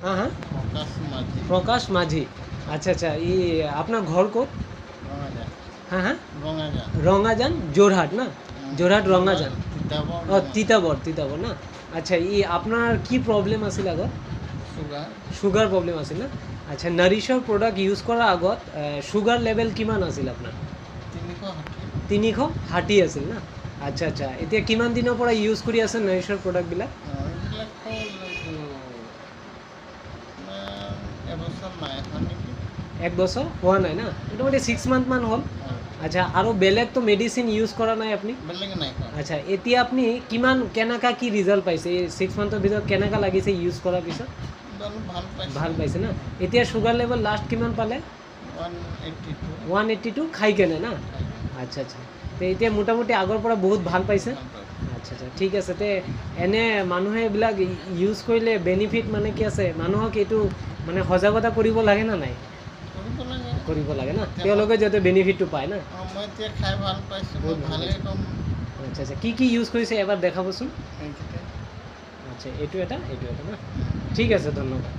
हाँ हाँ प्रकाश माझी अच्छा अच्छा ये अपना घर को हाँ हाँ रंगाजान जोरहाट ना जोरहाट रंगाजान তিতাবৰ না আচ্ছা ই আপোনাৰ কি প্ৰব্লেম আছিল আগত সুগাৰ প্ৰব্লেম আছিল না আচ্ছা নাৰিছৰ প্ৰডাক্ট ইউজ কৰাৰ আগত সুগাৰ লেভেল কিমান আছিল আপোনাৰ 360 আছিল না আচ্ছা আচ্ছা এতিয়া কিমান দিনৰ পৰা ইউজ কৰি আছে নাৰিছৰ প্ৰডাক্টবিলাক এক বছৰ হোৱা নাই না মোটামুটি 6 মান্থ মান হ'ল আচ্ছা আৰু বেলেগ তো মেডিচিন ইউজ কৰা নাই আপুনি আচ্ছা এতিয়া আপুনি কিমান কেনেকা কি ৰিজাল্ট পাইছে এই 6 মান্থৰ ভিতৰত কেনেকা লাগিছে ইউজ কৰাৰ পিছত ভাল পাইছে না এতিয়া সুগাৰ লেভেল লাষ্ট কিমান পালে 182 খাই কেনে না আচ্ছা আচ্ছা তো এতিয়া মোটামুটি আগৰ পৰা বহুত ভাল পাইছে আচ্ছা আচ্ছা ঠিক আছে তে এনে মানুহে এইবিলাক ইউজ কৰিলে বেনিফিট মানে কি আছে মানুহক এইটো মানে সজাগতা কৰিব লাগে না নাই কৰিব লাগে না তেওঁলোকে যাতে বেনিফিটটো পায় না আচ্ছা আচ্ছা কি কি ইউজ কৰিছে এবাৰ দেখাবচোন আচ্ছা এইটো এটা না ঠিক আছে ধন্যবাদ